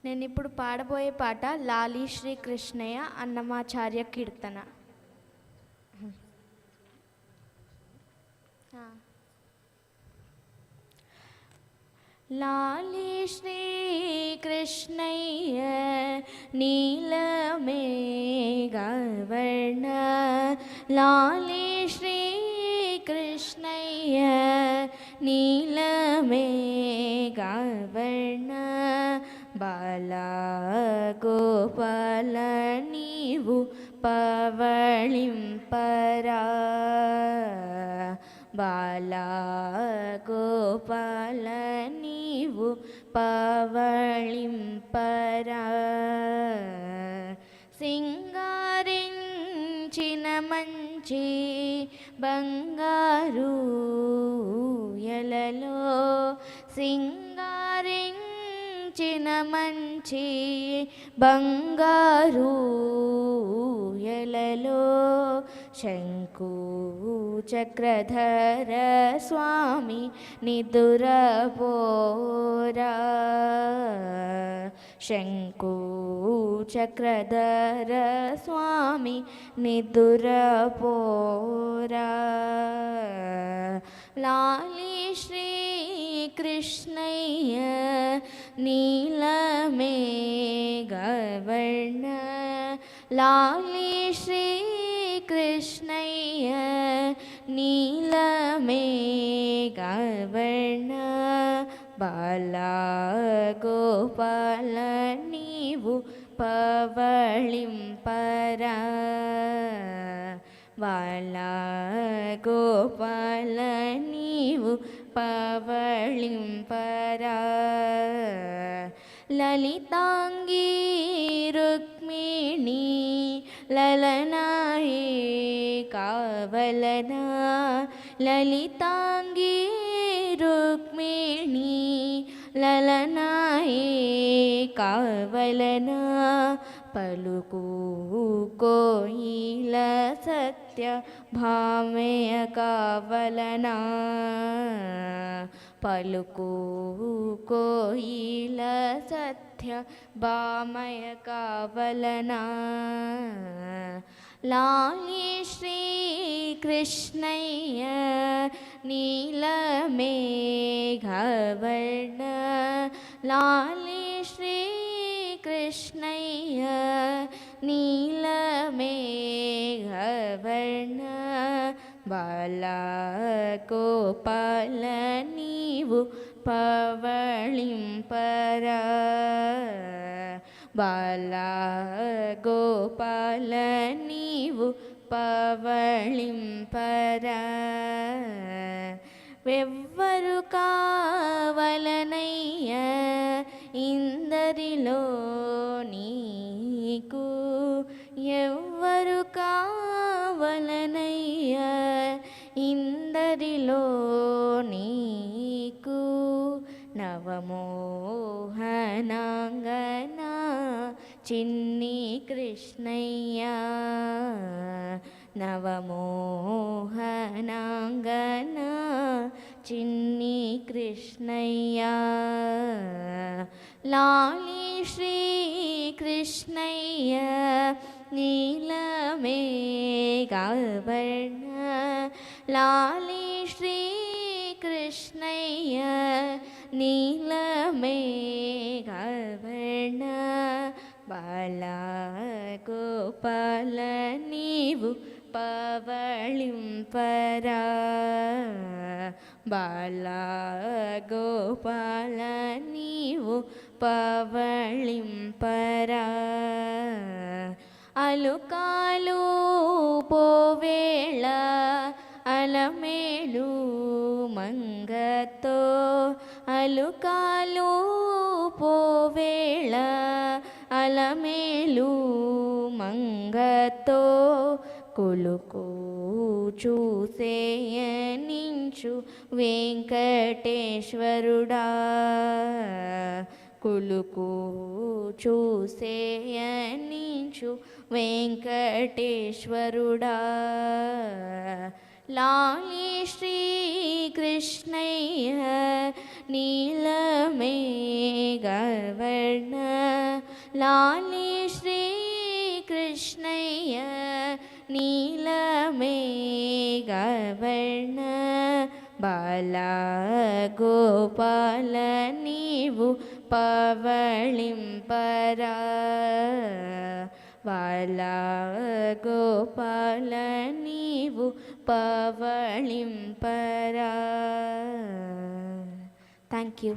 నేను ఇప్పుడు పాడబోయే పాట లాలి శ్రీ కృష్ణయ్య అన్నమాచార్య కీర్తన. లాలి శ్రీ కృష్ణయ్య నీలమేఘవర్ణ, లాలి శ్రీ కృష్ణయ్య నీలమేఘవర్ణ, బాలా గోపాల నీవు పవళింపరా, బాలా గోపాల నీవు పవళింపరా, సింగారించిన మంచి బంగారు ఎలలో, సింగారించిన మంచి బంగారు ఎలలో, శంకు చక్రధర స్వామి నిదురపోరా, శంకు చక్రధర స్వామి నిదురపోరా, లాలి శ్రీ కృష్ణయ్య నీలమేఘవర్ణ, లాలి శ్రీ కృష్ణయ్య నీలమేఘవర్ణ, బాలా గోపాల నీవు పవళింపరా, బాలా గోపాల నీవు పవళింపరా, లలితాంగి రుక్మిణి లలనాయే కావలనా, లలితాంగి రుక్మిణి లలనాయే కావలనా, పలుకు కోయిల సత్య భామయ కావలనా, పలుకు కోయిల సత్య భామయ కావలనా, లాలి శ్రీ కృష్ణయ్య నీలమేఘవర్ణ, లాలి శ్రీ కృష్ణయ్య నీలమేఘవర్ణ, బాలా గోపాల నీవు పవళింపరా, బాలా గోపాల నీవు పవళింపరా, వెవ్వరు కావలనయ్య ఇందరిలో నీకు, ఎవ్వరు కావలనయ్య ఇందరిలో నీకు, నవమోహనాంగనా చిన్ని కృష్ణయ్య, నవమోహనాంగనా చిన్ని కృష్ణయ్య, లాలి శ్రీ కృష్ణయ్య నీలమేఘవర్ణ, లాలి శ్రీ కృష్ణయ్య నీలమేఘవర్ణ, బాలా గోపాల నీవు పవళింపరా, బాలా గోపాల నీవు పవళింపరా, అలుకాలు పోవేళ అలమేలు మంగతో, అలుకాలు పోవేళ అలమేలు మంగతో, కొలుకు చూసేయనించు వెంకటేశ్వరుడా, కొలుకు చూసేయనించు వెంకటేశ్వరుడా, లాలి శ్రీ కృష్ణయ్య నీలమేఘవర్ణ, కృష్ణయ్య నీలమేఘవర్ణ బాలా గోపాల నీవు పవళింపరా బాలా గోపాల నీవు పవళింపరా. Thank you.